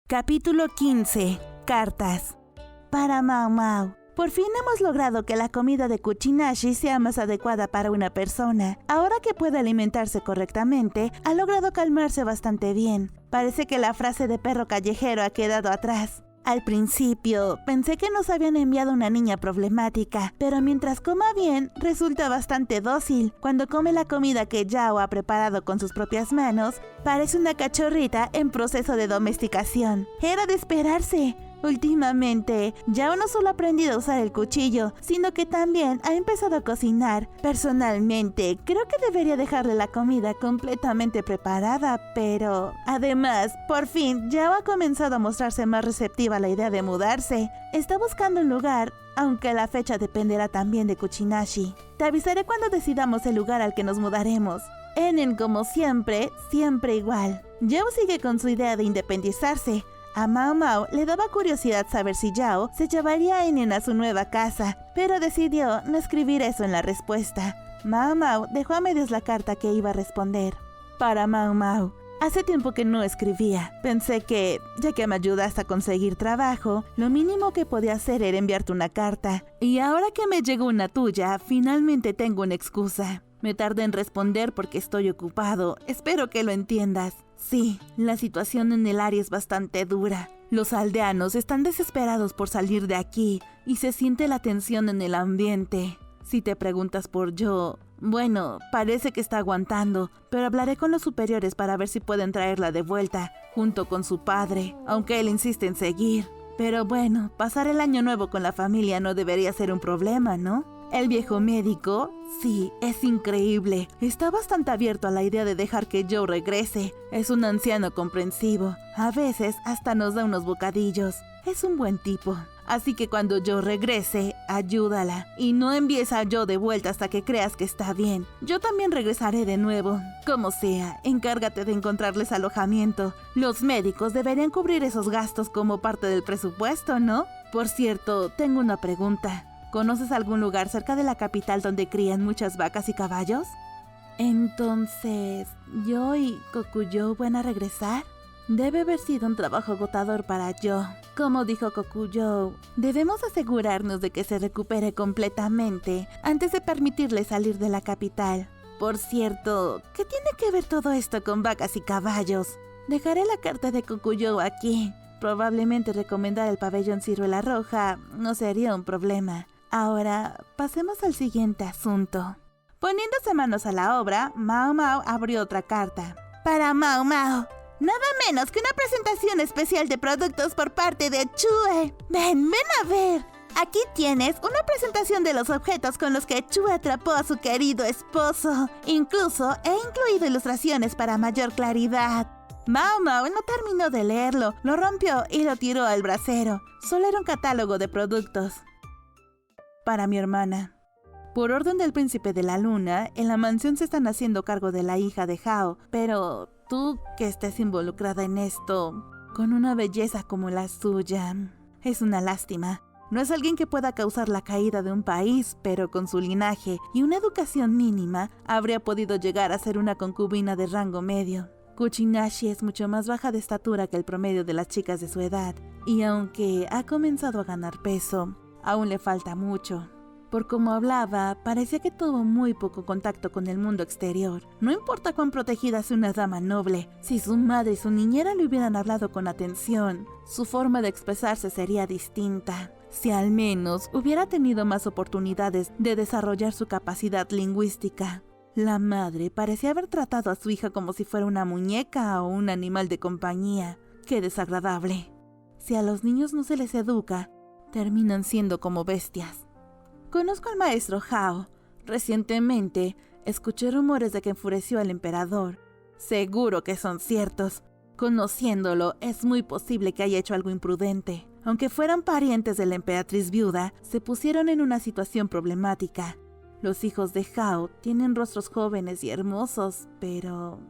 Capítulo 15. Cartas. Para Mau Mau. Por fin hemos logrado que la comida de Kuchinashi sea más adecuada para una persona. Ahora que puede alimentarse correctamente, ha logrado calmarse bastante bien. Parece que la frase de perro callejero ha quedado atrás. Al principio, pensé que nos habían enviado una niña problemática, pero mientras coma bien, resulta bastante dócil. Cuando come la comida que Yao ha preparado con sus propias manos, parece una cachorrita en proceso de domesticación. Era de esperarse. Últimamente, Yao no solo ha aprendido a usar el cuchillo, sino que también ha empezado a cocinar. Personalmente, creo que debería dejarle la comida completamente preparada, pero... Además, por fin, Yao ha comenzado a mostrarse más receptiva a la idea de mudarse. Está buscando un lugar, aunque la fecha dependerá también de Kuchinashi. Te avisaré cuando decidamos el lugar al que nos mudaremos. Enen, como siempre igual. Yao sigue con su idea de independizarse. A Mau Mau le daba curiosidad saber si Yao se llevaría a Enen a su nueva casa, pero decidió no escribir eso en la respuesta. Mau Mau dejó a medias la carta que iba a responder. Para Mau Mau. Hace tiempo que no escribía. Pensé que, ya que me ayudaste a conseguir trabajo, lo mínimo que podía hacer era enviarte una carta. Y ahora que me llegó una tuya, finalmente tengo una excusa. Me tardé en responder porque estoy ocupado. Espero que lo entiendas. Sí, la situación en el área es bastante dura. Los aldeanos están desesperados por salir de aquí y se siente la tensión en el ambiente. Si te preguntas por Yo, bueno, parece que está aguantando, pero hablaré con los superiores para ver si pueden traerla de vuelta, junto con su padre, aunque él insiste en seguir. Pero bueno, pasar el año nuevo con la familia no debería ser un problema, ¿no? El viejo médico, sí, es increíble. Está bastante abierto a la idea de dejar que Joe regrese. Es un anciano comprensivo. A veces hasta nos da unos bocadillos. Es un buen tipo. Así que cuando Joe regrese, ayúdala. Y no envíes a Joe de vuelta hasta que creas que está bien. Yo también regresaré de nuevo. Como sea, encárgate de encontrarles alojamiento. Los médicos deberían cubrir esos gastos como parte del presupuesto, ¿no? Por cierto, tengo una pregunta. ¿Conoces algún lugar cerca de la capital donde crían muchas vacas y caballos? Entonces, ¿Yo y Kokuyo van a regresar? Debe haber sido un trabajo agotador para Yo. Como dijo Kokuyo, debemos asegurarnos de que se recupere completamente antes de permitirle salir de la capital. Por cierto, ¿qué tiene que ver todo esto con vacas y caballos? Dejaré la carta de Kokuyo aquí. Probablemente recomendar el pabellón Ciruela Roja no sería un problema. Ahora, pasemos al siguiente asunto. Poniéndose manos a la obra, Mau Mau abrió otra carta. Para Mau Mau. Nada menos que una presentación especial de productos por parte de Chue. Ven a ver. Aquí tienes una presentación de los objetos con los que Chue atrapó a su querido esposo. Incluso he incluido ilustraciones para mayor claridad. Mau Mau no terminó de leerlo, lo rompió y lo tiró al brasero. Solo era un catálogo de productos. Para mi hermana. Por orden del príncipe de la luna, en la mansión se están haciendo cargo de la hija de Hao, pero tú que estés involucrada en esto, con una belleza como la suya, es una lástima. No es alguien que pueda causar la caída de un país, pero con su linaje y una educación mínima, habría podido llegar a ser una concubina de rango medio. Kuchinashi es mucho más baja de estatura que el promedio de las chicas de su edad, y aunque ha comenzado a ganar peso, aún le falta mucho. Por cómo hablaba, parecía que tuvo muy poco contacto con el mundo exterior. No importa cuán protegida sea una dama noble, si su madre y su niñera le hubieran hablado con atención, su forma de expresarse sería distinta. Si al menos hubiera tenido más oportunidades de desarrollar su capacidad lingüística. La madre parecía haber tratado a su hija como si fuera una muñeca o un animal de compañía. ¡Qué desagradable! Si a los niños no se les educa, terminan siendo como bestias. Conozco al maestro Hao. Recientemente, escuché rumores de que enfureció al emperador. Seguro que son ciertos. Conociéndolo, es muy posible que haya hecho algo imprudente. Aunque fueran parientes de la emperatriz viuda, se pusieron en una situación problemática. Los hijos de Hao tienen rostros jóvenes y hermosos, pero...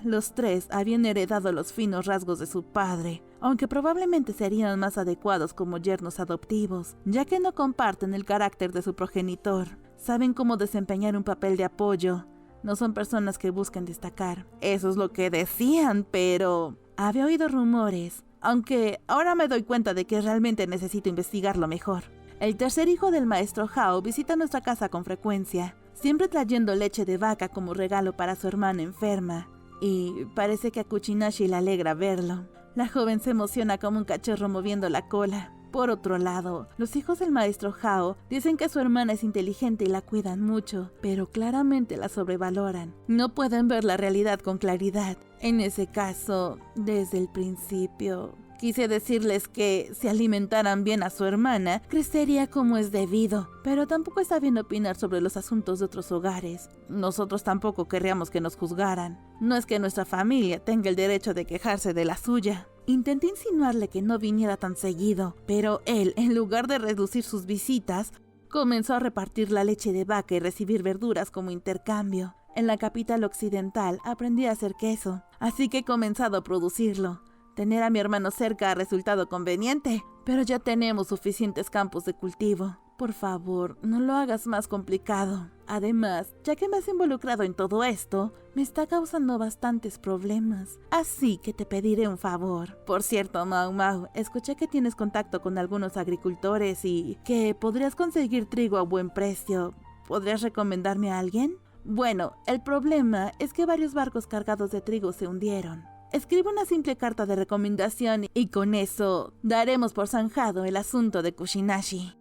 los tres habían heredado los finos rasgos de su padre, aunque probablemente serían más adecuados como yernos adoptivos, ya que no comparten el carácter de su progenitor. Saben cómo desempeñar un papel de apoyo. No son personas que busquen destacar. Eso es lo que decían, pero... Había oído rumores, aunque ahora me doy cuenta de que realmente necesito investigarlo mejor. El tercer hijo del maestro Hao visita nuestra casa con frecuencia, siempre trayendo leche de vaca como regalo para su hermana enferma, y parece que a Kuchinashi le alegra verlo. La joven se emociona como un cachorro moviendo la cola. Por otro lado, los hijos del maestro Hao dicen que su hermana es inteligente y la cuidan mucho, pero claramente la sobrevaloran. No pueden ver la realidad con claridad. En ese caso, desde el principio, quise decirles que si alimentaran bien a su hermana, crecería como es debido. Pero tampoco está bien opinar sobre los asuntos de otros hogares. Nosotros tampoco querríamos que nos juzgaran. No es que nuestra familia tenga el derecho de quejarse de la suya. Intenté insinuarle que no viniera tan seguido, pero él, en lugar de reducir sus visitas, comenzó a repartir la leche de vaca y recibir verduras como intercambio. En la capital occidental aprendí a hacer queso, así que he comenzado a producirlo. Tener a mi hermano cerca ha resultado conveniente, pero ya tenemos suficientes campos de cultivo. Por favor, no lo hagas más complicado. Además, ya que me has involucrado en todo esto, me está causando bastantes problemas. Así que te pediré un favor. Por cierto, Mau Mau, escuché que tienes contacto con algunos agricultores y que podrías conseguir trigo a buen precio. ¿Podrías recomendarme a alguien? Bueno, el problema es que varios barcos cargados de trigo se hundieron. Escribe una simple carta de recomendación y con eso daremos por zanjado el asunto de Kuchinashi.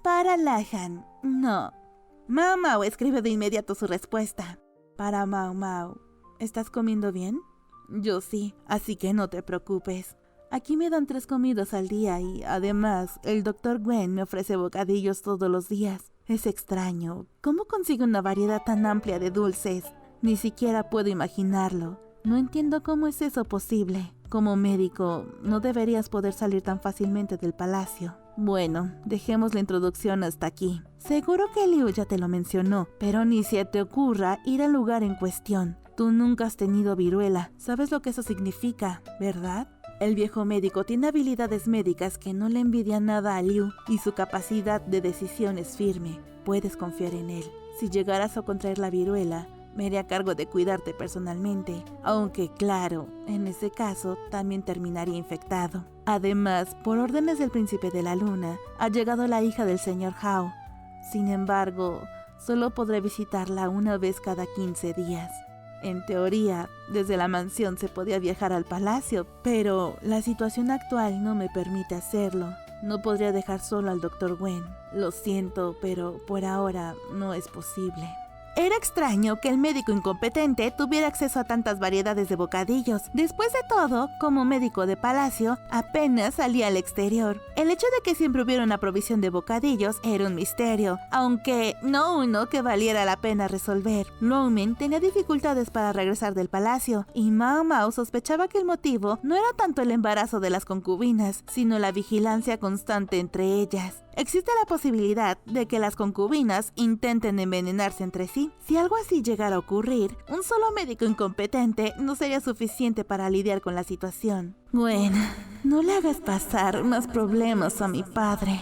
Para Lahan, no. Mau Mau escribe de inmediato su respuesta. Para Mau Mau, ¿estás comiendo bien? Yo sí, así que no te preocupes. Aquí me dan 3 comidas al día y, además, el Dr. Gwen me ofrece bocadillos todos los días. Es extraño. ¿Cómo consigo una variedad tan amplia de dulces? Ni siquiera puedo imaginarlo. No entiendo cómo es eso posible. Como médico, no deberías poder salir tan fácilmente del palacio. Bueno, dejemos la introducción hasta aquí. Seguro que Liu ya te lo mencionó, pero ni se te ocurra ir al lugar en cuestión. Tú nunca has tenido viruela. ¿Sabes lo que eso significa, verdad? El viejo médico tiene habilidades médicas que no le envidian nada a Liu y su capacidad de decisión es firme. Puedes confiar en él. Si llegaras a contraer la viruela, me haré a cargo de cuidarte personalmente, aunque claro, en ese caso también terminaría infectado. Además, por órdenes del príncipe de la luna, ha llegado la hija del señor Hao. Sin embargo, solo podré visitarla una vez cada 15 días. En teoría, desde la mansión se podía viajar al palacio, pero la situación actual no me permite hacerlo. No podría dejar solo al Dr. Gwen. Lo siento, pero por ahora no es posible. Era extraño que el médico incompetente tuviera acceso a tantas variedades de bocadillos. Después de todo, como médico de palacio, apenas salía al exterior. El hecho de que siempre hubiera una provisión de bocadillos era un misterio, aunque no uno que valiera la pena resolver. Loumen tenía dificultades para regresar del palacio, y Mau Mau sospechaba que el motivo no era tanto el embarazo de las concubinas, sino la vigilancia constante entre ellas. Existe la posibilidad de que las concubinas intenten envenenarse entre sí. Si algo así llegara a ocurrir, un solo médico incompetente no sería suficiente para lidiar con la situación. Bueno, no le hagas pasar más problemas a mi padre.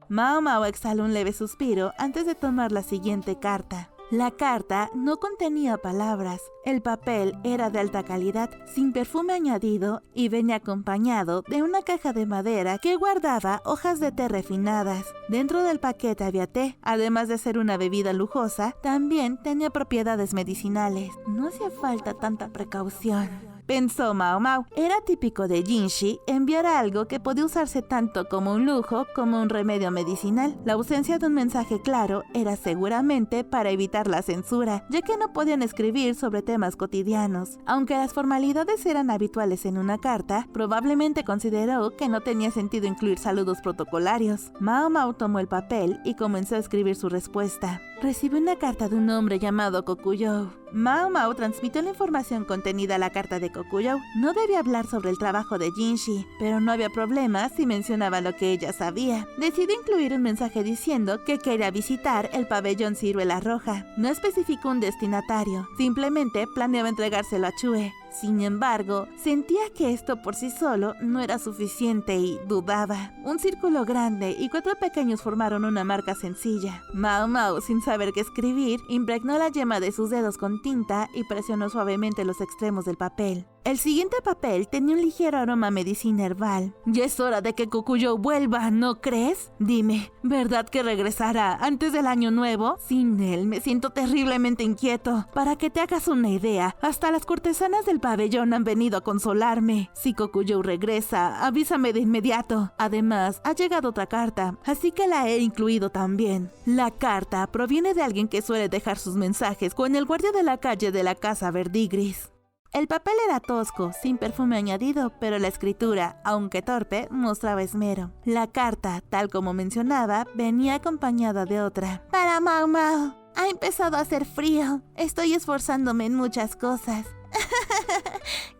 Mau Mau exhaló un leve suspiro antes de tomar la siguiente carta. La carta no contenía palabras. El papel era de alta calidad, sin perfume añadido y venía acompañado de una caja de madera que guardaba hojas de té refinadas. Dentro del paquete había té, además de ser una bebida lujosa, también tenía propiedades medicinales. No hacía falta tanta precaución, pensó Mau Mau. Era típico de Jinshi enviar algo que podía usarse tanto como un lujo como un remedio medicinal. La ausencia de un mensaje claro era seguramente para evitar la censura, ya que no podían escribir sobre temas cotidianos. Aunque las formalidades eran habituales en una carta, probablemente consideró que no tenía sentido incluir saludos protocolarios. Mau Mau tomó el papel y comenzó a escribir su respuesta. Recibí una carta de un hombre llamado Kokuyou. Mau Mau transmitió la información contenida en la carta de Kokuyou. No debía hablar sobre el trabajo de Jinshi, pero no había problema si mencionaba lo que ella sabía. Decidió incluir un mensaje diciendo que quería visitar el pabellón Ciruela Roja. No especificó un destinatario, simplemente planeaba entregárselo a Chue. Sin embargo, sentía que esto por sí solo no era suficiente y dudaba. Un círculo grande y 4 pequeños formaron una marca sencilla. Mau Mau, sin saber qué escribir, impregnó la yema de sus dedos con tinta y presionó suavemente los extremos del papel. El siguiente papel tenía un ligero aroma a medicina herbal. Ya es hora de que Kokuyo vuelva, ¿no crees? Dime, ¿verdad que regresará antes del año nuevo? Sin él me siento terriblemente inquieto. Para que te hagas una idea, hasta las cortesanas del pabellón han venido a consolarme. Si Kokuyo regresa, avísame de inmediato. Además, ha llegado otra carta, así que la he incluido también. La carta proviene de alguien que suele dejar sus mensajes con el guardia de la calle de la casa Verdigris. El papel era tosco, sin perfume añadido, pero la escritura, aunque torpe, mostraba esmero. La carta, tal como mencionaba, venía acompañada de otra. Para Mau Mau, ha empezado a hacer frío. Estoy esforzándome en muchas cosas.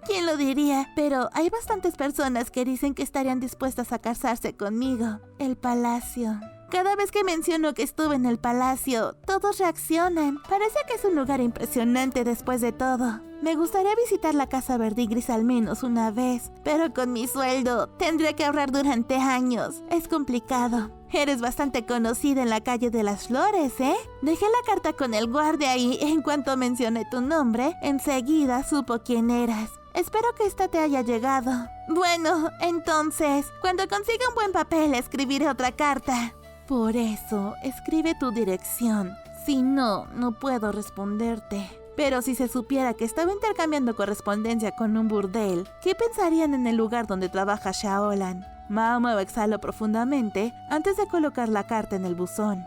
¿Quién lo diría? Pero hay bastantes personas que dicen que estarían dispuestas a casarse conmigo. El palacio. Cada vez que menciono que estuve en el palacio, todos reaccionan. Parece que es un lugar impresionante después de todo. Me gustaría visitar la casa Verdigris al menos una vez, pero con mi sueldo tendré que ahorrar durante años. Es complicado. Eres bastante conocida en la calle de las Flores, ¿eh? Dejé la carta con el guardia y en cuanto mencioné tu nombre, enseguida supo quién eras. Espero que esta te haya llegado. Bueno, entonces, cuando consiga un buen papel, escribiré otra carta. Por eso, escribe tu dirección. Si no, no puedo responderte. Pero si se supiera que estaba intercambiando correspondencia con un burdel, ¿qué pensarían en el lugar donde trabaja Shaolan? Mau Mau exhaló profundamente antes de colocar la carta en el buzón.